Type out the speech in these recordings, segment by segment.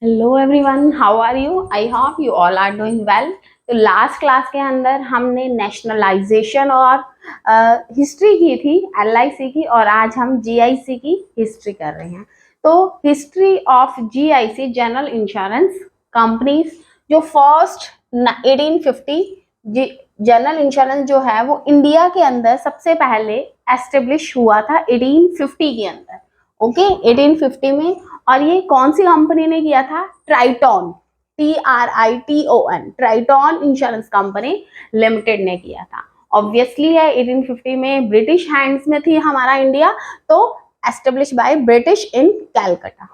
Hello everyone, how are you? I hope you all are doing well. तो last class के अंदर हमने nationalisation और हिस्ट्री की थी, एलआईसी की, और आज हम जीआईसी की हिस्ट्री कर रहे हैं। तो history of GIC, general insurance companies, जो फर्स्ट 1850 जनरल इंश्योरेंस जो है वो इंडिया के अंदर सबसे पहले एस्टेब्लिश हुआ था 1850 के अंदर। ओके, 1850 में। और ये कौन सी कंपनी ने किया था? Triton, TRITON, Triton insurance company limited ने किया था। ऑब्वियसली है 1850 में ब्रिटिश हैंड्स में थी हमारा इंडिया, तो establish by British in Calcutta.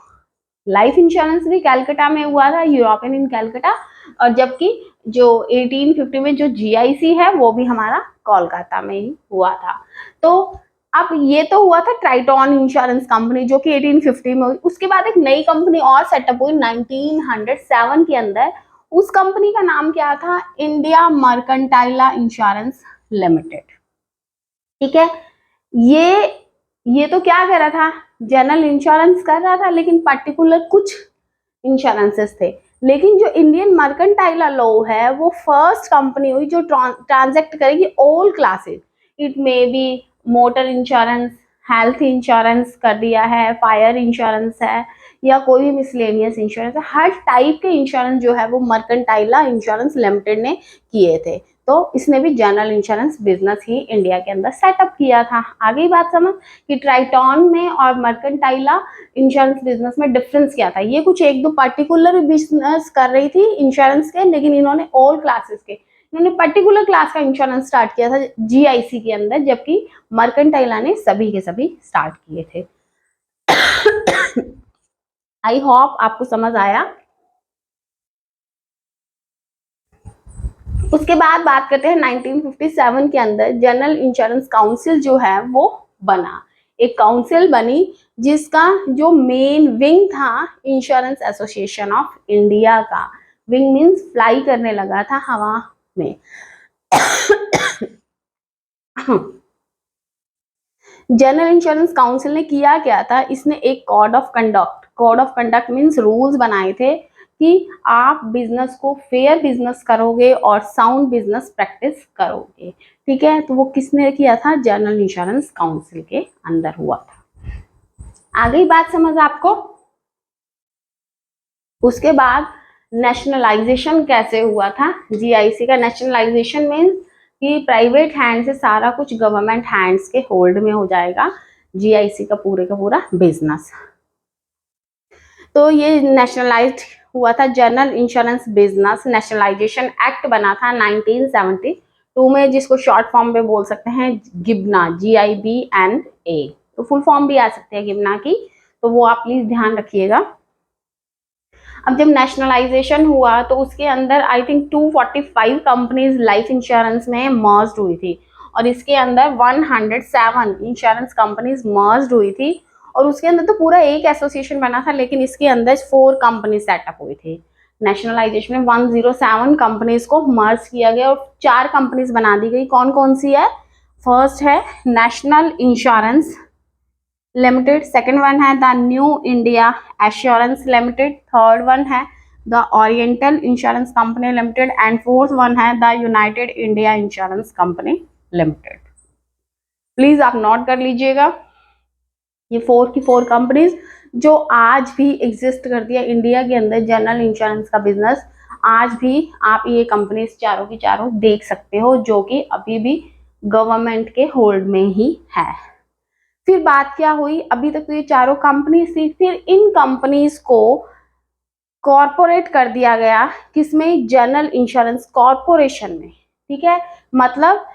Life insurance भी कैलकाटा में हुआ था, यूरोपियन इन कैलकाटा। और जबकि जो 1850 में जो जीआईसी है वो भी हमारा कोलकाता में ही हुआ था। तो अब ये तो हुआ था ट्राइटॉन इंश्योरेंस कंपनी जो कि 1850 में हुई। उसके बाद एक नई कंपनी और सेटअप हुई 1907 के अंदर। उस कंपनी का नाम क्या था? India mercantile insurance limited. ठीक है, ये तो क्या कर रहा था? जनरल इंश्योरेंस कर रहा था, लेकिन पर्टिकुलर कुछ इंश्योरेंसेस थे। लेकिन जो इंडियन मर्केंटाइला लॉ है वो फर्स्ट कंपनी हुई जो ट्रांजैक्ट करेगी all classes. It may be motor insurance, health insurance कर दिया है, फायर इंश्योरेंस है, या कोई भी मिसलेनियस इंश्योरेंस है। हर टाइप के इंश्योरेंस जो है वो मर्केंटाइला इंश्योरेंस लिमिटेड ने किए थे। तो इसने भी जनरल इंश्योरेंस बिजनेस ही इंडिया के अंदर सेटअप किया था। आगे बात समझ कि ट्राइटॉन में और मर्केंटाइला इंश्योरेंस बिजनेस में डिफरेंस क्या था। ये कुछ एक दो पर्टिकुलर बिजनेस कर रही थी इंश्योरेंस के, लेकिन इन्होंने ऑल क्लासेस के, इन्होंने पर्टिकुलर क्लास का इंश्योरेंस स्टार्ट किया था जीआईसी के अंदर, जबकि मर्केंटाइला ने सभी के सभी स्टार्ट किए थे। आई होप आपको समझ आया। उसके बाद बात करते हैं 1957 के अंदर जनरल इंश्योरेंस काउंसिल जो है वो बना। एक काउंसिल बनी जिसका जो मेन विंग था इंश्योरेंस एसोसिएशन ऑफ इंडिया का। विंग मींस फ्लाई करने लगा था हवा में। जनरल इंश्योरेंस काउंसिल ने किया क्या था? इसने एक code of conduct means rules बनाए थे कि आप बिजनेस को फेयर बिजनेस करोगे और साउंड बिजनेस प्रैक्टिस करोगे। ठीक है, तो वो किसने किया था? जनरल इंश्योरेंस काउंसिल के अंदर हुआ था। आगे बात समझ आपको। उसके बाद नेशनलाइजेशन कैसे हुआ था जीआईसी का? नेशनलाइजेशन मीन्स कि प्राइवेट हैंड से सारा कुछ गवर्नमेंट हैंड्स के होल्ड में हो जाएगा जीआईसी का पूरा बिजनेस। तो ये नेशनलाइज्ड हुआ था general insurance business. Nationalisation act बना था 1972 में, जिसको शॉर्ट फॉर्म में बोल सकते हैं गिबना, GIBNA। तो फुल फॉर्म भी आ सकते हैं गिबना की, तो वो आप प्लीज ध्यान रखिएगा। अब जब नेशनलाइजेशन हुआ तो उसके अंदर I think 245 companies life insurance में मर्ज्ड हुई थी, और इसके अंदर 107 इंश्योरेंस कंपनीज मर्ज्ड हुई थी। और उसके अंदर तो पूरा एक एसोसिएशन बना था, लेकिन इसके अंदर 4 कंपनी सेटअप हुई थी। नेशनलाइजेशन में 107 कंपनीज को मर्ज किया गया और 4 कंपनीज बना दी गई। कौन कौन सी है? फर्स्ट है national insurance limited, second one है the new India assurance limited, third one है the oriental insurance company limited, and fourth one है the united India insurance company limited. Please आप नोट कर लीजिएगा, ये 4 की 4 कंपनीज जो आज भी एग्जिस्ट करती है इंडिया के अंदर जनरल इंश्योरेंस का बिजनेस। आज भी आप ये कंपनीज चारों की चारों देख सकते हो, जो कि अभी भी गवर्नमेंट के होल्ड में ही है। फिर बात क्या हुई? अभी तक तो ये चारों कंपनीज थी, फिर इन कंपनीज को कॉर्पोरेट कर दिया गया। किसमें? जनरल इंश्योरेंस कॉर्पोरेशन में। ठीक है, मतलब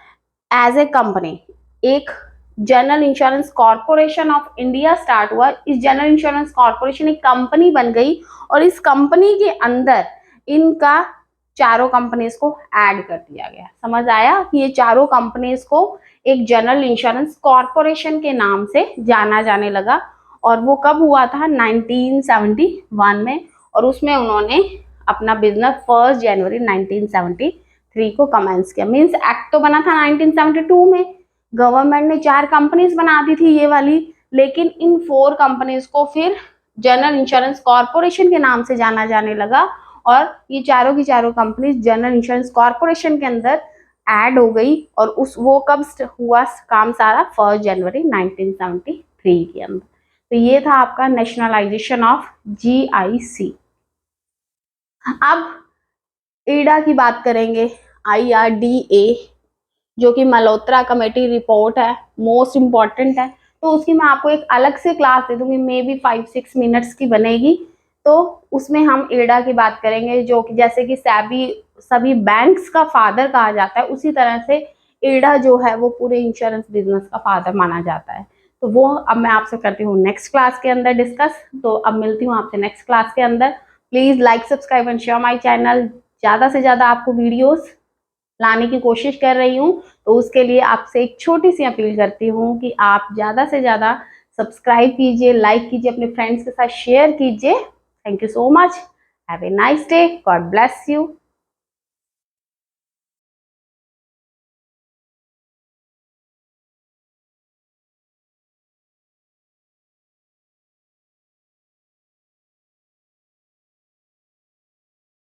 एज ए कंपनी एक general insurance corporation of India start हुआ। इस जनरल इंश्योरेंस कॉर्पोरेशन एक कंपनी बन गई, और इस कंपनी के अंदर इनका चारों कंपनीज को ऐड कर दिया गया। समझ आया कि ये चारों कंपनीज को एक जनरल इंश्योरेंस कॉर्पोरेशन के नाम से जाना जाने लगा। और वो कब हुआ था? 1971 में, और उसमें उन्होंने अपना बिजनेस 1 जनवरी 1973 को कमेंस किया। मींस एक्ट तो बना था 1972 में, गवर्नमेंट ने 4 कंपनीज बना दी थी ये वाली, लेकिन इन 4 कंपनीज को फिर जनरल इंश्योरेंस कॉरपोरेशन के नाम से जाना जाने लगा और ये चारों की चारों कंपनीज जनरल इंश्योरेंस कॉरपोरेशन के अंदर ऐड हो गई। और उस वो कब हुआ काम सारा, 1 जनवरी 1973 के अंदर। तो ये था आपका नेशनलाइजेशन ऑफ GIC। अब ईडा की बात करेंगे, IRDA, जो कि मल्होत्रा कमेटी रिपोर्ट है, मोस्ट इम्पॉर्टेंट है। तो उसकी मैं आपको एक अलग से क्लास दे दूंगी, मे बी 5-6 मिनट्स की बनेगी। तो उसमें हम ईडा की बात करेंगे, जो कि जैसे कि सभी बैंक्स का फादर कहा जाता है, उसी तरह से ईडा जो है वो पूरे इंश्योरेंस बिजनेस का फादर माना जाता है। तो वो अब मैं आपसे करती हूँ नेक्स्ट क्लास के अंदर डिस्कस। तो अब मिलती हूँ आपसे नेक्स्ट क्लास के अंदर। Please like, subscribe and share my channel. ज़्यादा से ज़्यादा आपको वीडियोस लाने की कोशिश कर रही हूँ, तो उसके लिए आपसे एक छोटी सी अपील करती हूँ कि आप ज़्यादा से ज़्यादा सब्सक्राइब कीजिए, लाइक कीजिए, अपने फ्रेंड्स के साथ शेयर कीजिए। Thank you so much. Have a nice day. God bless you.